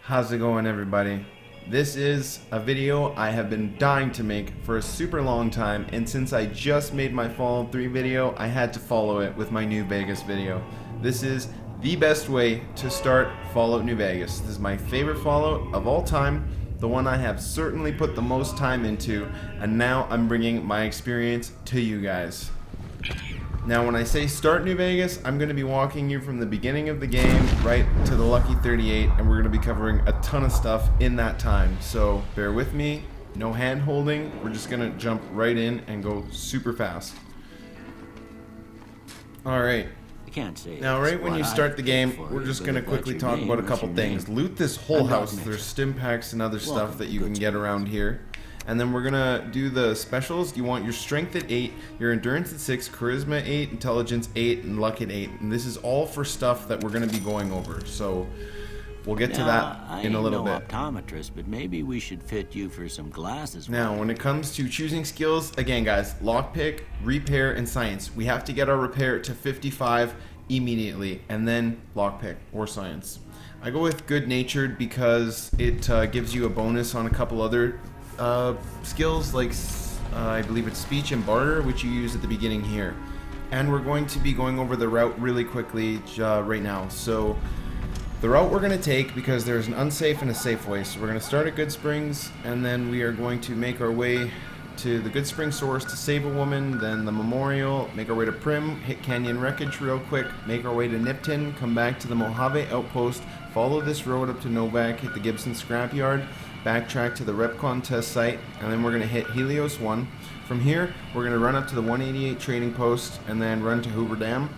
How's it going, everybody? This is a video I have been dying to make for a super long time, and since I just made my Fallout 3 video, I had to follow it with my New Vegas video. This is the best way to start Fallout New Vegas. This is my favorite Fallout of all time, the one I have certainly put the most time into, and now I'm bringing my experience to you guys. Now when I say start New Vegas, I'm going to be walking you from the beginning of the game right to the Lucky 38, and we're going to be covering a ton of stuff in that time. So bear with me, no hand holding, we're just going to jump right in and go super fast. Alright, now right when you start the game, we're just going to quickly talk about a couple things. Loot this whole house, there's stim packs and other stuff that you can get around here. And then we're gonna do the specials. You want your strength at 8, your endurance at 6, charisma 8, intelligence 8, and luck at 8. And this is all for stuff that we're gonna be going over. So we'll get to that in a little bit. Optometrist, but maybe we should fit you for some glasses. Now, when it comes to choosing skills, again, guys, lockpick, repair, and science. We have to get our repair to 55 immediately, and then lockpick or science. I go with good-natured because it gives you a bonus on a couple other skills like I believe it's speech and barter, which you use at the beginning here. And we're going to be going over the route really quickly right now. So the route we're going to take, because there's an unsafe and a safe way, so we're going to start at Good Springs, and then we are going to make our way to the Good Spring source to save a woman, then the Memorial, make our way to Prim, hit Canyon Wreckage real quick, make our way to Nippon, come back to the Mojave outpost, follow this road up to Novac, hit the Gibson scrapyard, backtrack to the Repconn test site, and then we're going to hit Helios 1. From here, we're going to run up to the 188 trading post and then run to Hoover Dam.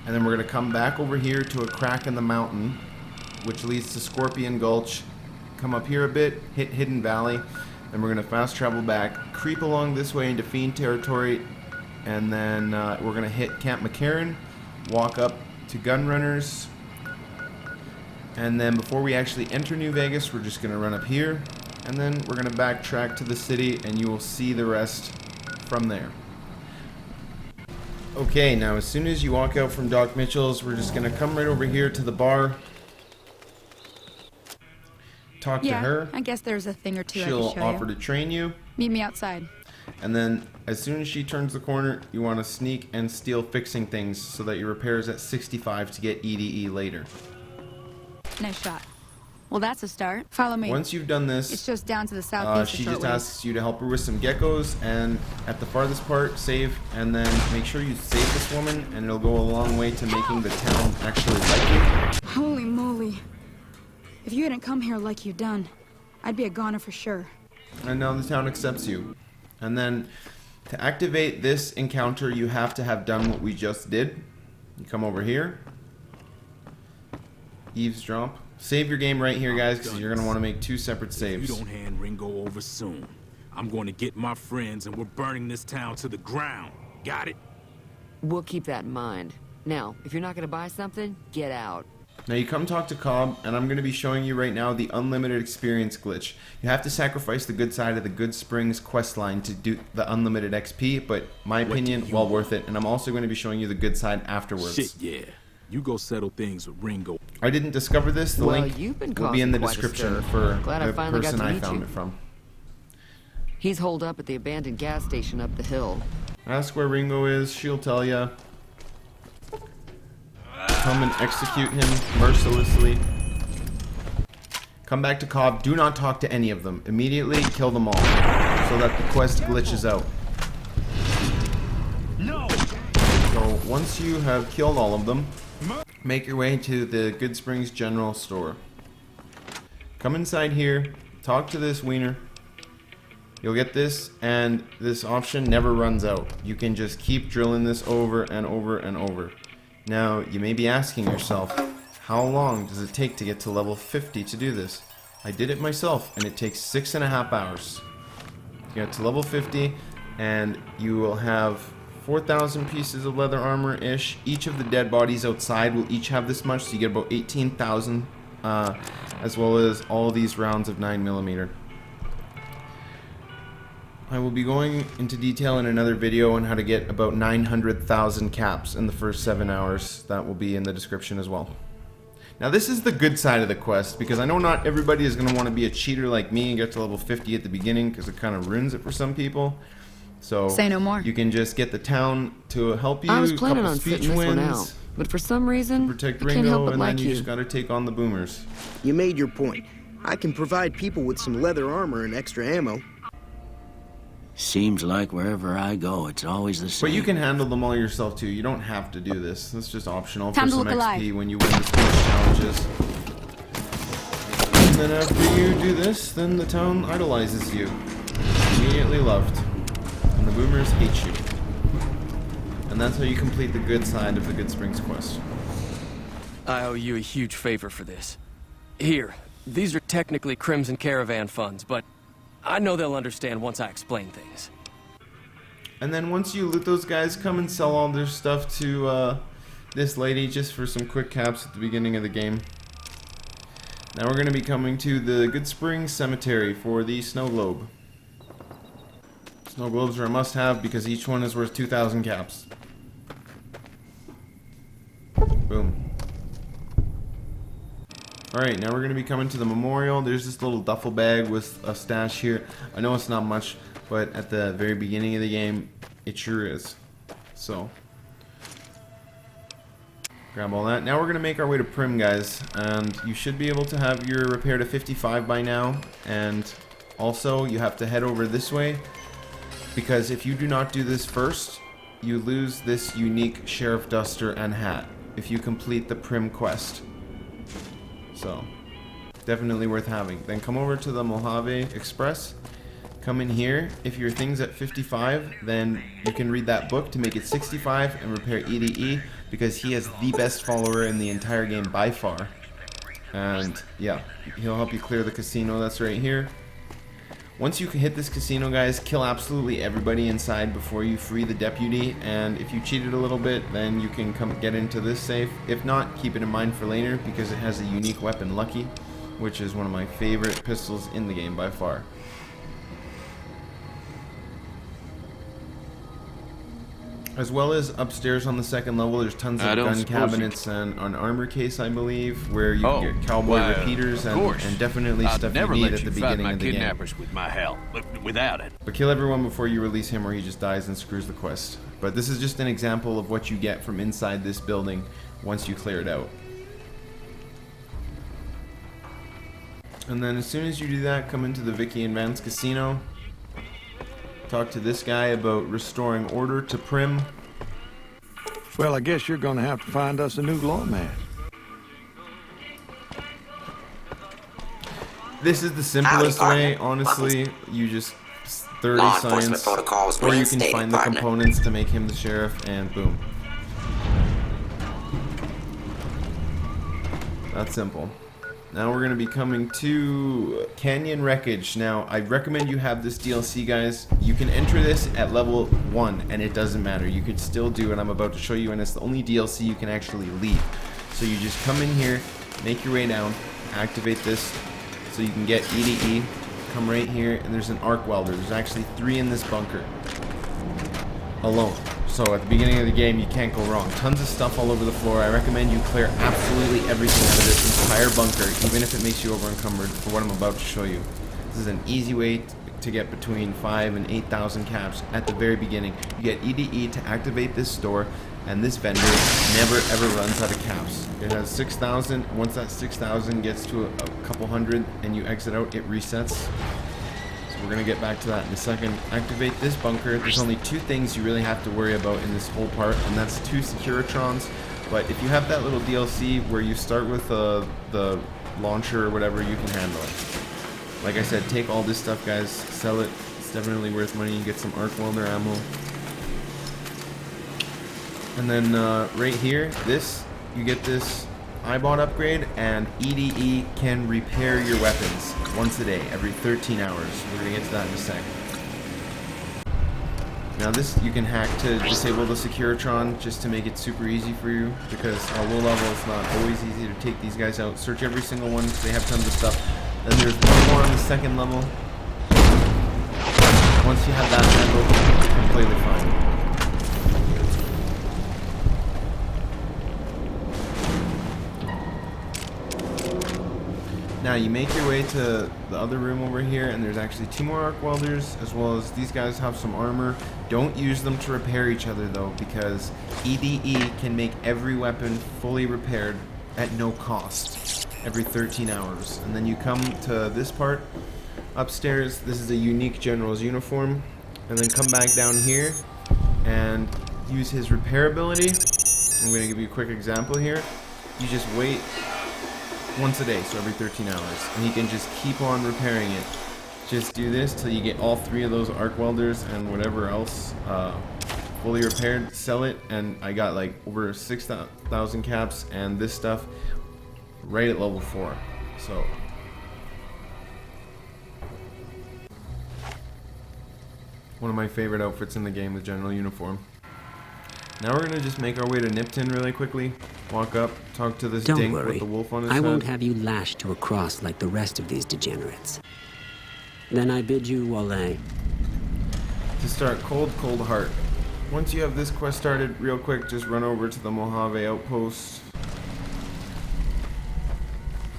And then we're going to come back over here to a crack in the mountain, which leads to Scorpion Gulch. Come up here a bit, hit Hidden Valley, and we're going to fast travel back, creep along this way into Fiend territory, and then we're going to hit Camp mcCarren, walk up to Gunrunners, and then before we actually enter New Vegas, we're just going to run up here, and then we're going to backtrack to the city, and you will see the rest from there. Okay, now as soon as you walk out from Doc Mitchell's, we're just going to come right over here to the bar, talk to her. I guess there's a thing or two I She'll can show offer you. to train you. Meet me outside. And then as soon as she turns the corner, you want to sneak and steal fixing things so that your repair is at 65 to get EDE later. Nice shot. Well, that's a start. Follow me. Once you've done this, It's just down to the southeast. she just asks you to help her with some geckos, and at the farthest part, save, and then make sure you save this woman, and it'll go a long way to making the town actually like you. Holy moly. If you hadn't come here like you done, I'd be a goner for sure. And now the town accepts you. And then to activate this encounter, you have to have done what we just did. You come over here. Eavesdrop. Save your game right here, guys, because you're going to want to make 2 separate saves. If you don't hand Ringo over soon, I'm going to get my friends and we're burning this town to the ground. Got it? We'll keep that in mind. Now, if you're not going to buy something, get out. Now you come talk to Cobb, and I'm going to be showing you right now the unlimited experience glitch. You have to sacrifice the good side of the Good Springs quest line to do the unlimited XP, but my opinion, well worth it. And I'm also going to be showing you the good side afterwards. Shit, yeah. You go settle things with Ringo. I didn't discover this. The link will be in the description for the person I found it from. He's holed up at the abandoned gas station up the hill. Ask where Ringo is. She'll tell you. Come and execute him mercilessly. Come back to Cobb. Do not talk to any of them. Immediately kill them all so that the quest glitches out. No. So once you have killed all of them, make your way to the Good Springs General Store. Come inside here. Talk to this wiener. You'll get this, and this option never runs out. You can just keep drilling this over and over and over. Now, you may be asking yourself, how long does it take to get to level 50 to do this? I did it myself, and it takes 6.5 hours. You get to level 50, and you will have 4,000 pieces of leather armor-ish. Each of the dead bodies outside will each have this much, so you get about 18,000, as well as all these rounds of 9mm. I will be going into detail in another video on how to get about 900,000 caps in the first 7 hours. That will be in the description as well. Now this is the good side of the quest, because I know not everybody is going to want to be a cheater like me and get to level 50 at the beginning, because it kind of ruins it for some people. So Say no more. you can just get the town to help you. I was planning couple on speech sitting this one wins, out, but for some reason, protect I can't help Ringo, but and then like you you. just got to take on the boomers. You made your point. I can provide people with some leather armor and extra ammo. Seems like wherever I go, it's always the same. But you can handle them all yourself too. You don't have to do this. It's just optional Time for to some look XP alive. when you win the speech challenges. And then after you do this, then the town idolizes you. Immediately loved. And the boomers hate you. And that's how you complete the good side of the Good Springs quest. I owe you a huge favor for this. Here, these are technically Crimson Caravan funds, but I know they'll understand once I explain things. And then once you loot those guys, come and sell all their stuff to this lady just for some quick caps at the beginning of the game. Now we're going to be coming to the Good Springs Cemetery for the snow globe. Snow globes are a must-have because each one is worth 2,000 caps. Boom. Alright, now we're going to be coming to the memorial. There's this little duffel bag with a stash here. I know it's not much, but at the very beginning of the game, it sure is. So, grab all that. Now we're going to make our way to Prim, guys. And you should be able to have your repair to 55 by now. And also, you have to head over this way, because if you do not do this first, you lose this unique Sheriff Duster and hat if you complete the Prim quest. So, definitely worth having. Then come over to the Mojave Express. Come in here. If your thing's at 55, then you can read that book to make it 65 and repair EDE, because he is the best follower in the entire game by far. And yeah, he'll help you clear the casino that's right here. Once you can hit this casino, guys, kill absolutely everybody inside before you free the deputy, and if you cheated a little bit, then you can come get into this safe. If not, keep it in mind for later, because it has a unique weapon, Lucky, which is one of my favorite pistols in the game by far. As well as upstairs on the second level, there's tons of gun cabinets and an armor case, I believe, where you can get cowboy repeaters and definitely stuff you need at the beginning of the game. With my help, without it. But kill everyone before you release him, or he just dies and screws the quest. But this is just an example of what you get from inside this building once you clear it out. And then as soon as you do that, come into the Vicky and Vance Casino. Talk to this guy about restoring order to Prim. Well, I guess you're gonna have to find us a new lawman. This is the simplest way, honestly. You just 30 science, or you can find the components to make him the sheriff, and boom. That's simple. Now we're going to be coming to Canyon Wreckage. Now, I recommend you have this DLC, guys. You can enter this at level 1, and it doesn't matter. You could still do what I'm about to show you, and it's the only DLC you can actually leave. So you just come in here, make your way down, activate this, so you can get EDE. Come right here, and there's an arc welder. There's actually 3 in this bunker alone. So at the beginning of the game, you can't go wrong. Tons of stuff all over the floor. I recommend you clear absolutely everything out of this entire bunker, even if it makes you over encumbered, for what I'm about to show you. This is an easy way to get between 5,000 and 8,000 caps at the very beginning. You get EDE to activate this store, and this vendor never ever runs out of caps. It has 6,000. Once that 6,000 gets to a couple hundred and you exit out, it resets. We're going to get back to that in a second. Activate this bunker. There's only 2 things you really have to worry about in this whole part, and that's 2 Securitrons. But if you have that little DLC where you start with the launcher or whatever, you can handle it. Like I said, take all this stuff, guys. Sell it. It's definitely worth money. You get some arc welder ammo. And then right here, you get this iBot upgrade, and EDE can repair your weapons once a day, every 13 hours. We're going to get to that in a sec. Now this, you can hack to disable the Securitron just to make it super easy for you, because on low level it's not always easy to take these guys out. Search every single one because they have tons of stuff. Then there's one more on the second level. Once you have that handled, you're completely fine. Now you make your way to the other room over here, and there's actually 2 more arc welders, as well as these guys have some armor. Don't use them to repair each other though, because EDE can make every weapon fully repaired at no cost every 13 hours. And then you come to this part upstairs. This is a unique general's uniform, and then come back down here and use his repair ability. I'm going to give you a quick example here. You just wait once a day, so every 13 hours, and he can just keep on repairing it. Just do this till you get all 3 of those arc welders and whatever else fully repaired. Sell it, and I got like over 6,000 caps and this stuff right at level 4. So one of my favorite outfits in the game, the general uniform. Now we're gonna just make our way to Nippon really quickly. Walk up, talk to this Don't dink worry. with the wolf on his head. I won't have you lashed to a cross like the rest of these degenerates. Then I bid you Wale. To start, cold heart. Once you have this quest started, real quick, just run over to the Mojave outpost.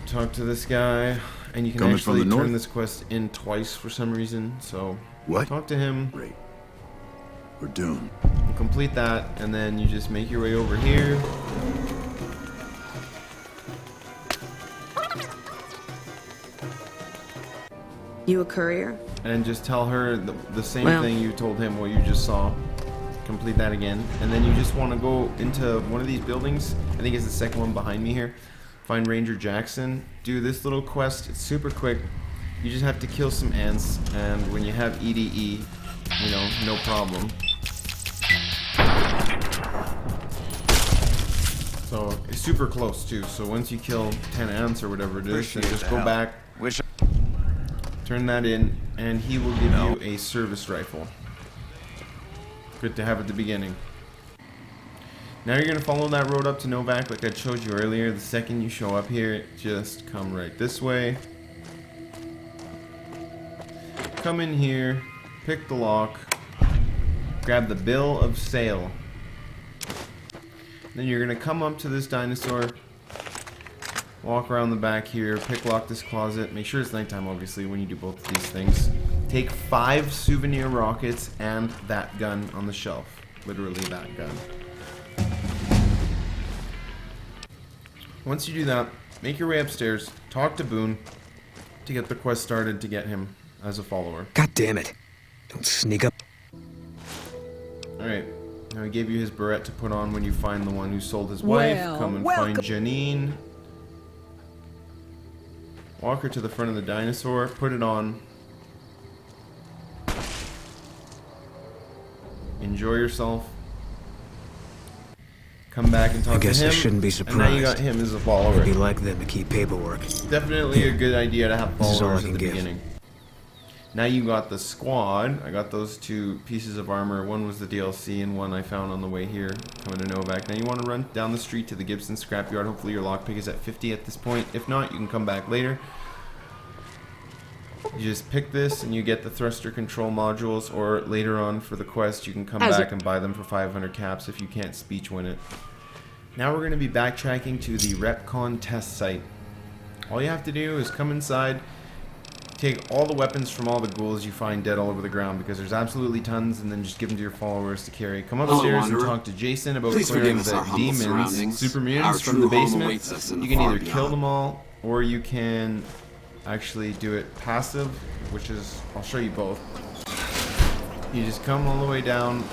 Talk to this guy, and you can Coming actually from the turn north? this quest in twice for some reason. So What? talk to him. Great. We're doomed. You complete that, and then you just make your way over here. You a courier? And just tell her the same Well- thing you told him what you just saw. Complete that again. And then you just want to go into one of these buildings. I think it's the second one behind me here. Find Ranger Jackson. Do this little quest. It's super quick. You just have to kill some ants. And when you have EDE, you know, no problem. So it's super close too. So once you kill 10 ants or whatever it is, then just go back. Turn that in, and he will give you a service rifle. Good to have at the beginning. Now you're gonna follow that road up to Novac like I showed you earlier. The second you show up here, just come right this way. Come in here, pick the lock, grab the bill of sale. Then you're gonna come up to this dinosaur, walk around the back here, pick lock this closet. Make sure it's nighttime, obviously, when you do both of these things. Take 5 souvenir rockets and that gun on the shelf. Literally that gun. Once you do that, make your way upstairs, talk to Boone to get the quest started to get him as a follower. God damn it. Don't sneak up. Alright. Now I gave you his beret to put on when you find the one who sold his wife. Come and find Janine. Walk her to the front of the dinosaur, put it on. Enjoy yourself. Come back and talk I guess to him. I shouldn't be surprised. And now you got him as a follower. It'd be like them to keep paperwork. Definitely a good idea to have This is all I followers can at the give. beginning. Now you got the squad. I got those 2 pieces of armor. One was the DLC and one I found on the way here coming to Novac. Now you want to run down the street to the Gibson scrapyard. Hopefully your lockpick is at 50 at this point. If not, you can come back later. You just pick this and you get the thruster control modules, or later on for the quest you can come back and buy them for 500 caps if you can't speech win it. Now we're going to be backtracking to the Repconn test site. All you have to do is come inside, take all the weapons from all the ghouls you find dead all over the ground, because there's absolutely tons, and then just give them to your followers to carry. Come upstairs and talk to Jason about clearing the demons, super mutants from the basement. You can either kill them all, or you can actually do it passive, which is, I'll show you both. You just come all the way down,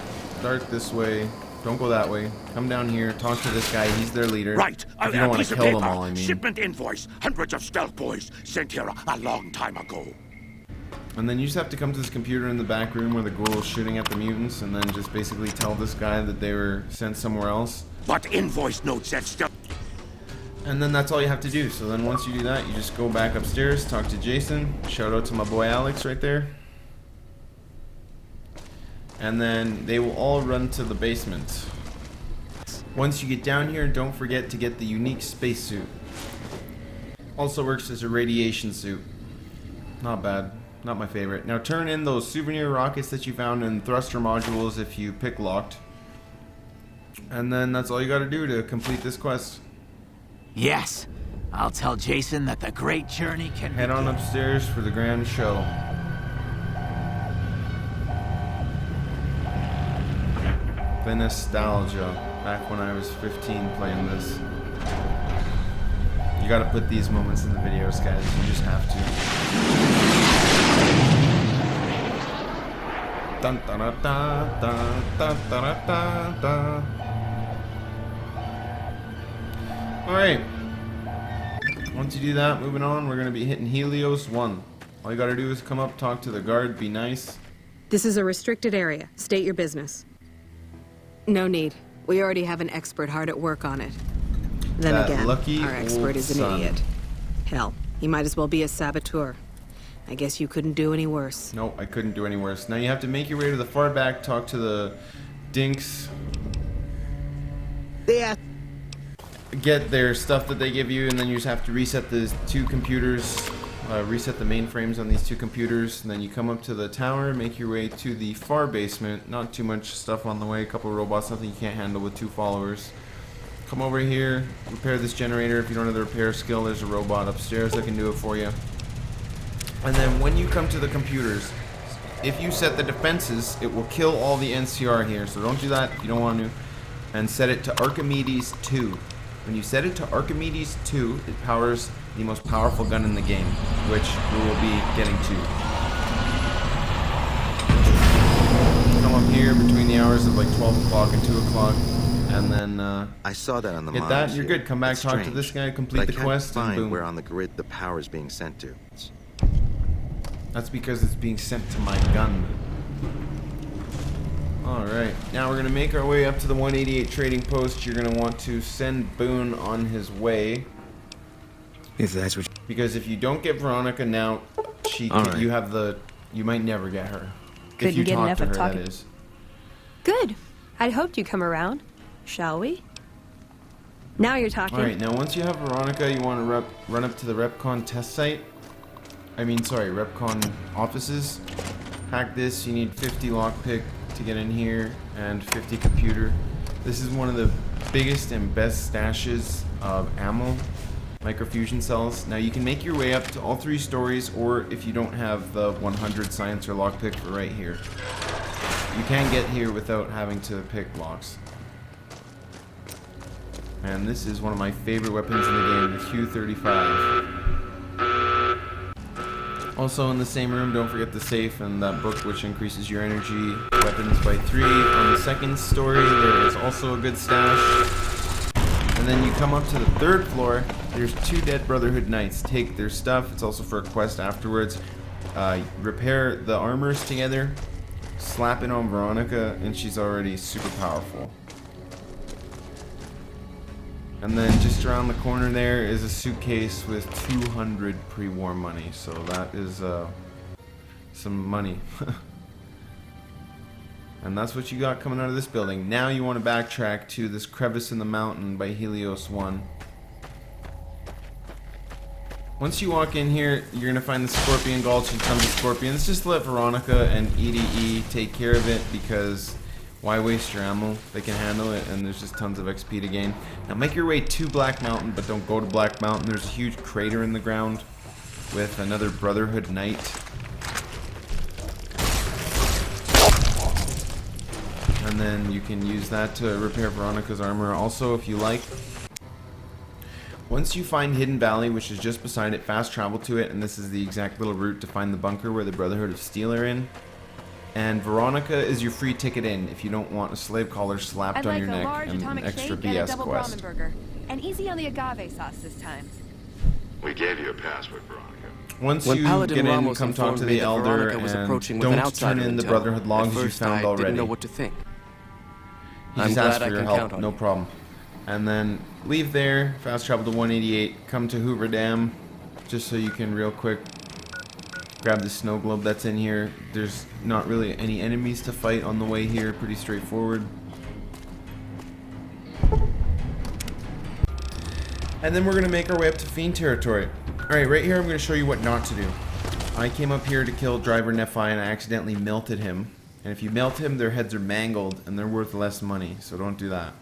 start this way, don't go that way, come down here, talk to this guy, he's their leader. Right, If you don't want to kill them all, I mean. Shipment invoice. Hundreds of stealth boys sent here a long time ago. And then you just have to come to this computer in the back room where the ghoul is shooting at the mutants, and then just basically tell this guy that they were sent somewhere else. But invoice note said stealth. And then that's all you have to do. So then once you do that, you just go back upstairs, talk to Jason. Shout out to my boy Alex right there. And then they will all run to the basement. Once you get down here, don't forget to get the unique spacesuit. Also works as a radiation suit. Not bad. Not my favorite. Now turn in those souvenir rockets that you found in thruster modules if you pick locked. And then that's all you gotta do to complete this quest. Yes. I'll tell Jason that the great journey can head on upstairs for the grand show. The nostalgia, back when I was 15 playing this. You gotta put these moments in the videos, guys. You just have to. Dun, dun, dun, dun, dun, dun, dun, dun, dun. Alright. Once you do that, moving on, we're gonna be hitting Helios 1. All you gotta do is come up, talk to the guard, be nice. This is a restricted area. State your business. No need. We already have an expert hard at work on it. Then That again, lucky our expert old is an son. idiot. Hell, he might as well be a saboteur. I guess you couldn't do any worse. No, I couldn't do any worse. Now you have to make your way to the far back, talk to the dinks. Yeah. Get their stuff that they give you, and then you just have to reset the two computers, reset the mainframes on these two computers, and then you come up to the tower, make your way to the far basement. Not too much stuff on the way, a couple of robots, nothing you can't handle with 2 followers. Come over here, repair this generator. If you don't have the repair skill, there's a robot upstairs that can do it for you. And then when you come to the computers, if you set the defenses, it will kill all the NCR here, so don't do that if you don't want to. And set it to Archimedes 2. When you set it to Archimedes 2, it powers the most powerful gun in the game, which we will be getting to. Come up here between the hours of like 12 o'clock and 2 o'clock, and then I saw that on the hit that, models you're here. good. Come back, It's talk to strange, this guy, but complete I the can't quest, and find boom. where on the grid the power is being sent to. That's because it's being sent to my gun. Alright, now we're going to make our way up to the 188 trading post. You're going to want to send Boone on his way. If that's what. Because if you don't get Veronica now, she can, Alright. you might never get her. Couldn't if you get talk enough to of her, talking. that is. Good. I'd hoped you'd come around. Shall we? Now you're talking. Alright, now once you have Veronica, you want to run up to the Repconn test site. Repconn offices. Hack this, you need 50 lockpick to get in here, and 50 computer. This is one of the biggest and best stashes of ammo, microfusion cells. Now you can make your way up to all 3 stories, or if you don't have the 100 science or lockpick, for right here. You can get here without having to pick locks. And this is one of my favorite weapons in the game, the Q35. Also in the same room, don't forget the safe and that book which increases your energy weapons by 3. On the 2nd story, there is also a good stash. And then you come up to the 3rd floor, there's 2 dead Brotherhood Knights. Take their stuff, it's also for a quest afterwards. Repair the armors together, slap it on Veronica, and she's already super powerful. And then just around the corner there is a suitcase with 200 pre-war money. So that is some money. And that's what you got coming out of this building. Now you want to backtrack to this crevice in the mountain by Helios 1. Once you walk in here, you're going to find the Scorpion Gulch and tons of scorpions. Just let Veronica and EDE take care of it, because why waste your ammo? They can handle it, and there's just tons of XP to gain. Now make your way to Black Mountain, but don't go to Black Mountain. There's a huge crater in the ground with another Brotherhood Knight. And then you can use that to repair Veronica's armor also if you like. Once you find Hidden Valley, which is just beside it, fast travel to it, and this is the exact little route to find the bunker where the Brotherhood of Steel are in. And Veronica is your free ticket in if you don't want a slave collar slapped on your neck and an extra BS quest. Burger. And easy on the agave sauce this time. We gave you a password, Veronica. Once When you Paladin get in, Ramos come talk informed to me the that Elder Veronica was approaching and with an don't outsider turn in the intel. Brotherhood logs you First, found I already. didn't know what to think. He I'm just asked glad I for your can help, count on no you. problem. And then leave there, fast travel to 188, come to Hoover Dam, just so you can real quick grab the snow globe that's in here. There's not really any enemies to fight on the way here, pretty straightforward. And then we're going to make our way up to Fiend territory. Alright, right here I'm going to show you what not to do. I came up here to kill Driver Nephi and I accidentally melted him. And if you melt him, their heads are mangled and they're worth less money, so don't do that.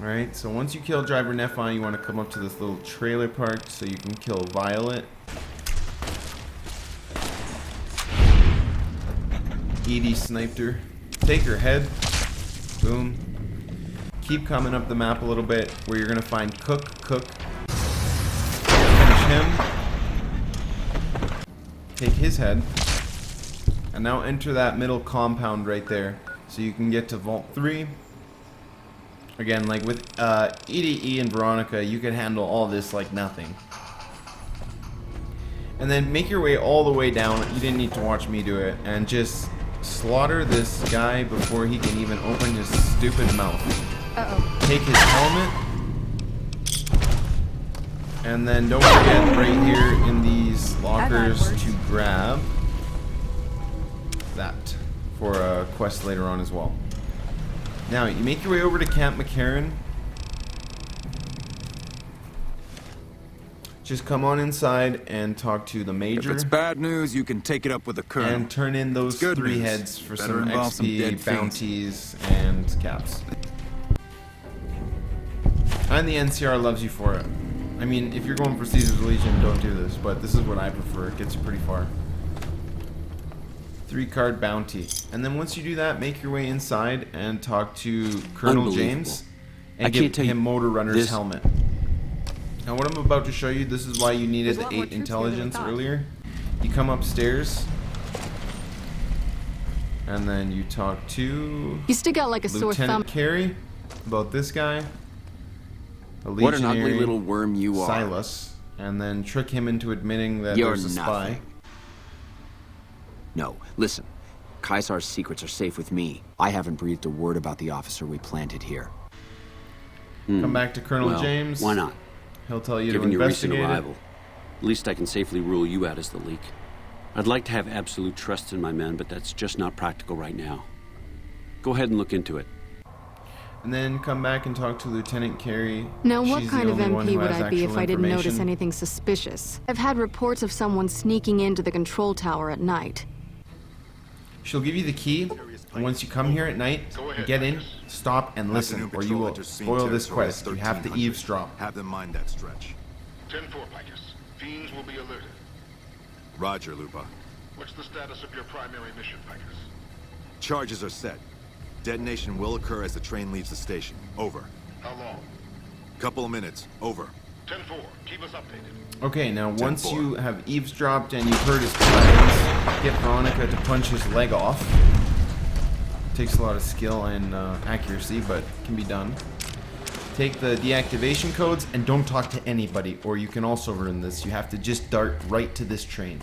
Alright, so once you kill driver Nephi, you want to come up to this little trailer park so you can kill Violet. Edie sniped her. Take her head. Boom. Keep coming up the map a little bit where you're going to find Cook. Finish him. Take his head. And now enter that middle compound right there so you can get to Vault 3. Again, like with EDE and Veronica, you can handle all this like nothing. And then make your way all the way down. You didn't need to watch me do it. And just slaughter this guy before he can even open his stupid mouth. Take his helmet. And then don't forget right here in these lockers to grab that for a quest later on as well. Now, you make your way over to Camp mcCarren. Just come on inside and talk to the Major. If it's bad news, you can take it up with the Colonel. And turn in those 3 heads for some XP, bounties, and caps. And the NCR loves you for it. I mean, if you're going for Caesar's Legion, don't do this, but this is what I prefer. It gets you pretty far. 3-card bounty. And then once you do that, make your way inside and talk to Colonel James and give him Motor Runner's helmet. Now what I'm about to show you, this is why you needed the 8 intelligence earlier. You come upstairs and then you talk to You stick out like a sore thumb. Lieutenant Carey about this guy. A What an ugly legionary, little worm you are. Silas, and then trick him into admitting that You're there's a spy. nothing. No, listen. Caesar's secrets are safe with me. I haven't breathed a word about the officer we planted here. Come back to Colonel Well, James. why not? He'll tell you Given to your recent investigate arrival, at least I can safely rule you out as the leak. I'd like to have absolute trust in my men, but that's just not practical right now. Go ahead and look into it. And then come back and talk to Lieutenant Carey. Now, what She's kind the of only one MP who would has I be if actual I didn't notice information. anything suspicious? I've had reports of someone sneaking into the control tower at night. She'll give you the key, and once you come here at night, get in, stop, and listen, or you will spoil this quest. You have to eavesdrop. Have them mind that stretch. 10-4, Picus. Fiends will be alerted. Roger, Lupa. What's the status of your primary mission, Picus? Charges are set. Detonation will occur as the train leaves the station. Over. How long? Couple of minutes. Over. 10-4. Keep us updated. Okay, now once you have eavesdropped and you've heard his plans, get Veronica to punch his leg off. Takes a lot of skill and accuracy, but can be done. Take the deactivation codes and don't talk to anybody, or you can also ruin this. You have to just dart right to this train.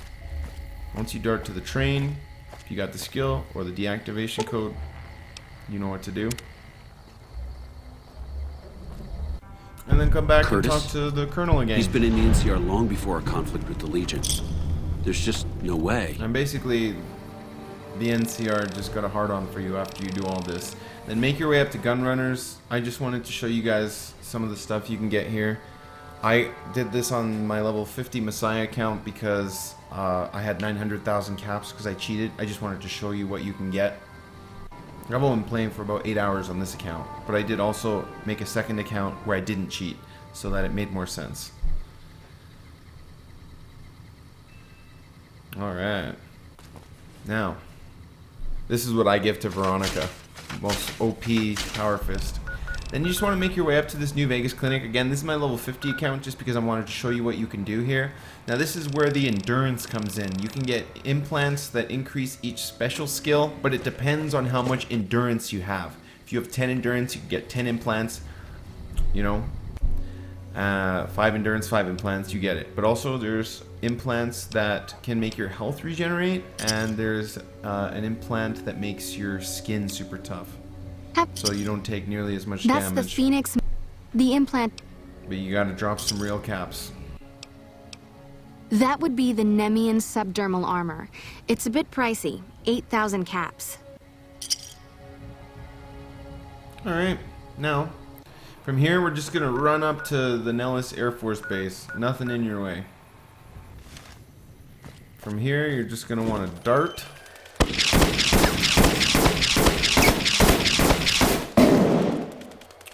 Once you dart to the train, if you got the skill or the deactivation code, you know what to do. And then come back Curtis? and talk to the Colonel again. He's been in the NCR long before our conflict with the Legion. There's just no way. And basically, the NCR just got a hard-on for you after you do all this. Then make your way up to Gunrunners. I just wanted to show you guys some of the stuff you can get here. I did this on my level 50 Messiah account because I had 900,000 caps because I cheated. I just wanted to show you what you can get. I've only been playing for about 8 hours on this account, but I did also make a second account where I didn't cheat so that it made more sense. Alright. Now, this is what I give to Veronica. Most OP Power Fist. Then you just want to make your way up to this New Vegas clinic. Again, this is my level 50 account just because I wanted to show you what you can do here. Now this is where the endurance comes in. You can get implants that increase each special skill, but it depends on how much endurance you have. If you have 10 endurance, you can get 10 implants. You know, 5 endurance, 5 implants, you get it. But also there's implants that can make your health regenerate, and there's an implant that makes your skin super tough. So you don't take nearly as much That's damage. the Phoenix. The implant. But you gotta drop some real caps. That would be the Nemean subdermal armor. It's a bit pricey. 8,000 caps. Alright, now, from here we're just gonna run up to the Nellis Air Force Base. Nothing in your way. From here, you're just gonna wanna dart.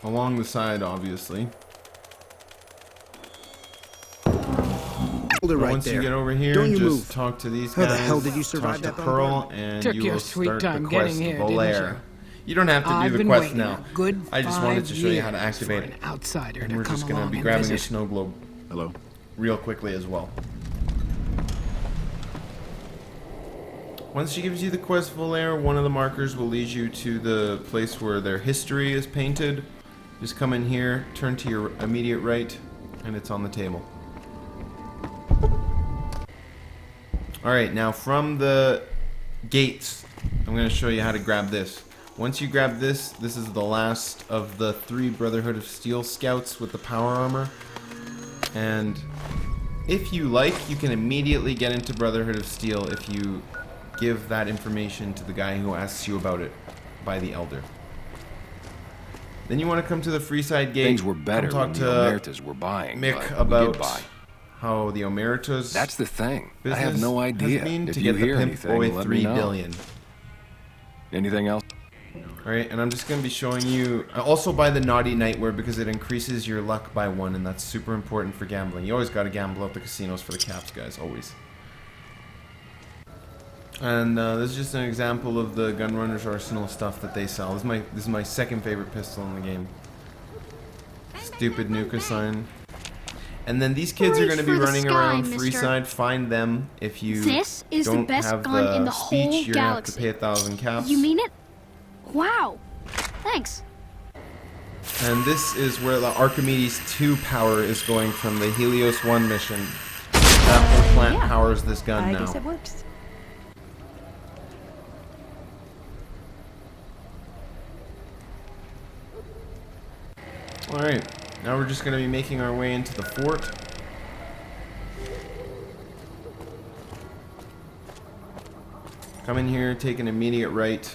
along the side, obviously. Hold it right Once there. you get over here, Don't you just move. talk to these How guys. the hell did you survive talk that to Pearl, bombardment? and Took you your will sweet start time the quest getting here, didn't Volaire. you? You don't have to I've do the been quest waiting now. a good I just wanted to show you how to 5 activate years it. for an outsider And to we're come just going to along be and grabbing a visit. snow globe. Hello. Real quickly as well. Once she gives you the quest Volaire, one of the markers will lead you to the place where their history is painted. Just come in here, turn to your immediate right, and it's on the table. Alright, now from the gates, I'm going to show you how to grab this. Once you grab this, this is the last of the 3 Brotherhood of Steel scouts with the power armor. And if you like, you can immediately get into Brotherhood of Steel if you give that information to the guy who asks you about it by the Elder. Then you want to come to the Freeside Gate. Things were better talk when to the Omertas were buying, Mick but about we did buy. how the Omertas. That's the thing. I have no idea. Has been If to you get the hear Pimp anything, Boy let 3 me know. billion. Anything else? Alright, and I'm just going to be showing you. Also buy the Naughty Nightwear because it increases your luck by 1, and that's super important for gambling. You always got to gamble at the casinos for the caps, guys. Always. And this is just an example of the Gunrunners arsenal stuff that they sell. This is my second favorite pistol in the game. Stupid Nuka sign. And then these kids are going to be running around Freeside. Find them if you This is the don't best have gun the in the speech. whole You're going to have to galaxy. pay 1,000 caps. You mean it? Wow. Thanks. And this is where the Archimedes 2 power is going from the Helios 1 mission. That whole plant Yeah. powers this gun I now. guess it works. Alright, now we're just going to be making our way into the fort. Come in here, take an immediate right.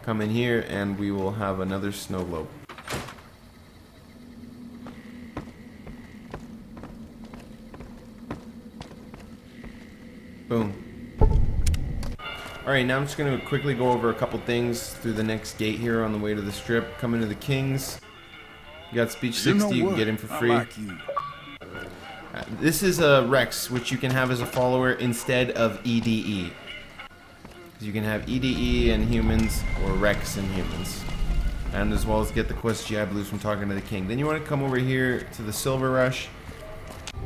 Come in here, and we will have another snow globe. Boom. Alright, now I'm just going to quickly go over a couple things through the next gate here on the way to the strip. Come into the Kings. You got speech 60, you can get him for free. This is a Rex, which you can have as a follower instead of EDE. Because you can have EDE and humans, or Rex and humans. And as well as get the quest GI Blues from talking to the King. Then you want to come over here to the Silver Rush,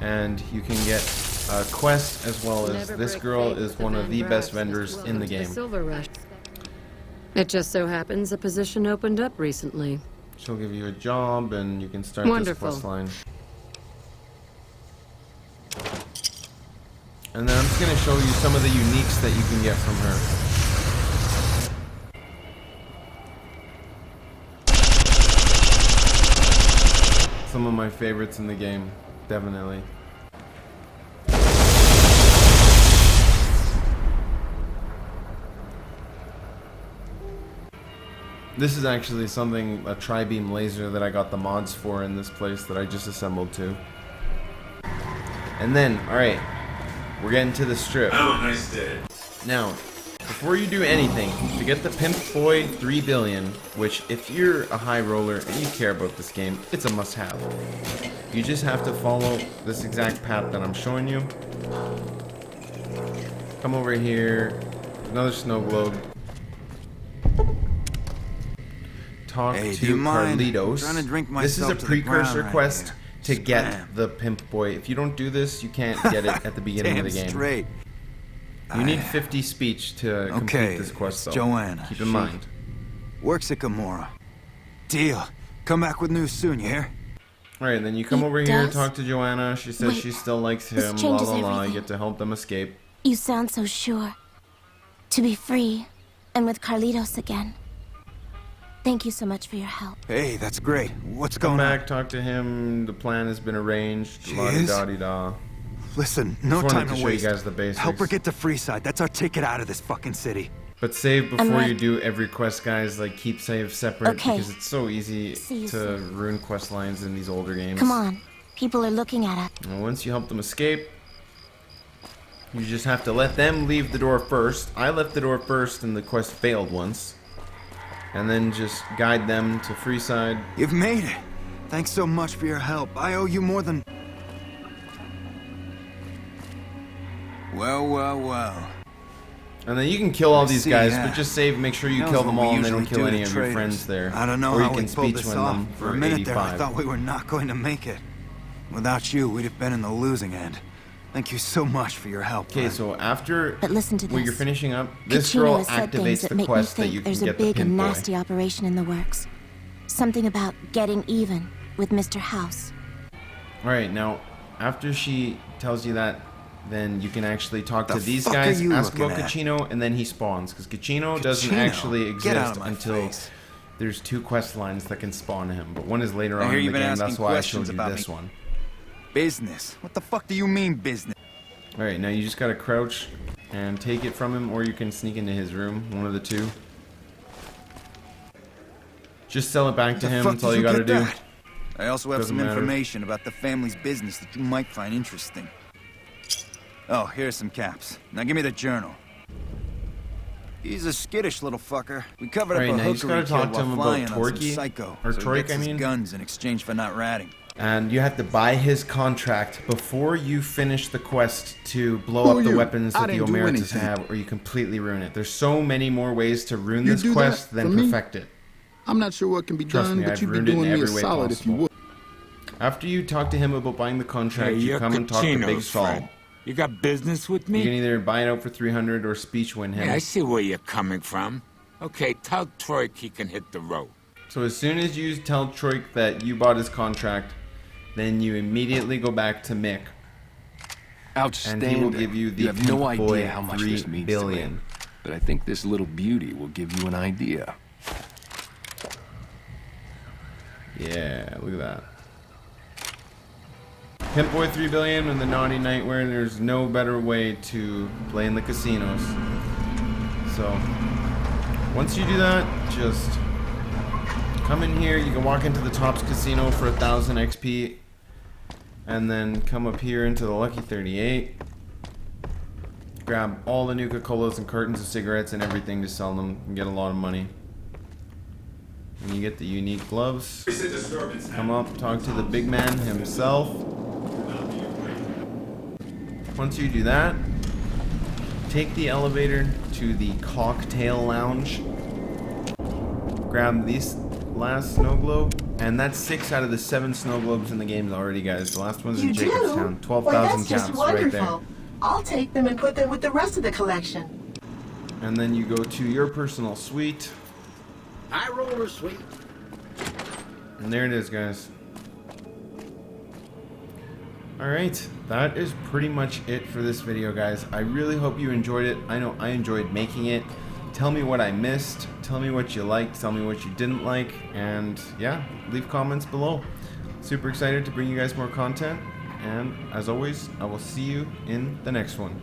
and you can get a quest as well as this girl is one of the best vendors in the game. Silver Rush. It just so happens a position opened up recently. She'll give you a job, and you can start Wonderful. this quest line. And then I'm just going to show you some of the uniques that you can get from her. Some of my favorites in the game, definitely. This is actually something, a tri-beam laser that I got the mods for in this place that I just assembled to. And then, alright, we're getting to the strip. Oh, nice day. Now, before you do anything, to get the Pimp Boy 3 billion, which if you're a high roller and you care about this game, it's a must-have. You just have to follow this exact path that I'm showing you. Come over here, another snow globe. Talk Hey, do to you mind? Carlitos. I'm trying to drink This is a myself to the precursor ground right quest here. to get Spam. the Pimp Boy. If you don't do this, you can't get it at the beginning of the Damn game. straight. You need 50 speech to complete this quest, though. Joanna. Keep in She mind. Works at Gamora. Deal. Come back with news soon, you hear? Alright, then you come over here and talk to Joanna. She says Wait, she still likes this him, la changes la la. You everything. get to help them escape. You sound so sure. To be free, and with Carlitos again. Thank you so much for your help. Hey, that's great. What's Come going on? back, talk to him. The plan has been arranged. She La is? da di da. Listen, no Just time wanted to to show waste. you guys the basics. Help her get to Freeside. That's our ticket out of this fucking city. But save I'm before right. you do every quest, guys. Like, keep save separate Okay. because it's so easy See you to ruin quest lines in these older games. Come on. People are looking at us. And once you help them escape, you just have to let them leave the door first. I left the door first and the quest failed once. and then just guide them to Freeside. You've made it. Thanks so much for your help. I owe you more than... Well, well, well. And then you can kill all these guys, but just save, make sure you kill them all and they don't kill any of your traders. friends there. I don't know or you how can we pulled speech this win off. them For a minute there, I 85. thought we were not going to make it. Without you, we'd have been in the losing end. Thank you so much for your help. Okay, so after But listen to when this. you're finishing up, this Kachino girl has said things activates that the make me quest that think you can there's a get the big and pimp boy. nasty operation in the works. Something about getting even with Mr. House. Alright, now, after she tells you that, then you can actually talk to these fuck guys, are you ask about looking at? Kachino, and then he spawns. Because Kachino doesn't Kachino? actually Get out exist of my until face. there's 2 quest lines that can spawn him. But one is later I on hear in the you've been game, asking that's why I questions showed you about this me. one. Business? What the fuck do you mean, business? Alright, now you just gotta crouch and take it from him, or you can sneak into his room, one of the two. Just sell it back to him, that's all you gotta do. I also have Doesn't some matter. information about the family's business that you might find interesting. Oh, here's some caps. Now give me the journal. He's a skittish little fucker. We covered Right, up a now you just hooker he gotta talk killed to him while about flying on some Torquay, psycho. or So he Troik, gets I his mean. guns in exchange for not ratting. And you have to buy his contract before you finish the quest to blow up the weapons that the Omertas have, or you completely ruin it. There's so many more ways to ruin this quest than perfect it. I'm not sure what can be Trust done, me, but I've you'd be ruined it in doing me a every way solid if you possible. would. After you talk to him about buying the contract, Hey, you you're come and talk to Big Kachino's Saul. friend. You got business with me? You can either buy it out for 300 or speech win him. Yeah, I see where you're coming from. Okay, tell Troik he can hit the road. So as soon as you tell Troik that you bought his contract, then you immediately go back to Mick. Outstanding. And he will give you the You have no Pimp Boy idea how much 3 this means billion. to me, but I think this little beauty will give you an idea. Yeah, look at that. Pimp Boy 3 billion and the Naughty Nightwear. There's no better way to play in the casinos. So once you do that, just come in here. You can walk into the Tops Casino for 1,000 XP, and then come up here into the Lucky 38. Grab all the Nuka-Colas and cartons of cigarettes and everything to sell them and get a lot of money. And you get the unique gloves. Come up, talk to the big man himself. Once you do that, take the elevator to the cocktail lounge. Grab these last snow globe, and that's 6 out of the 7 snow globes in the games already, guys. The last one's in Jacobstown. 12,000 caps right there. I'll take them and put them with the rest of the collection. And then you go to your personal suite. High roller suite. And there it is, guys. Alright, that is pretty much it for this video, guys. I really hope you enjoyed it. I know I enjoyed making it. Tell me what I missed. Tell me what you liked. Tell me what you didn't like. And yeah, leave comments below. Super excited to bring you guys more content. And as always, I will see you in the next one.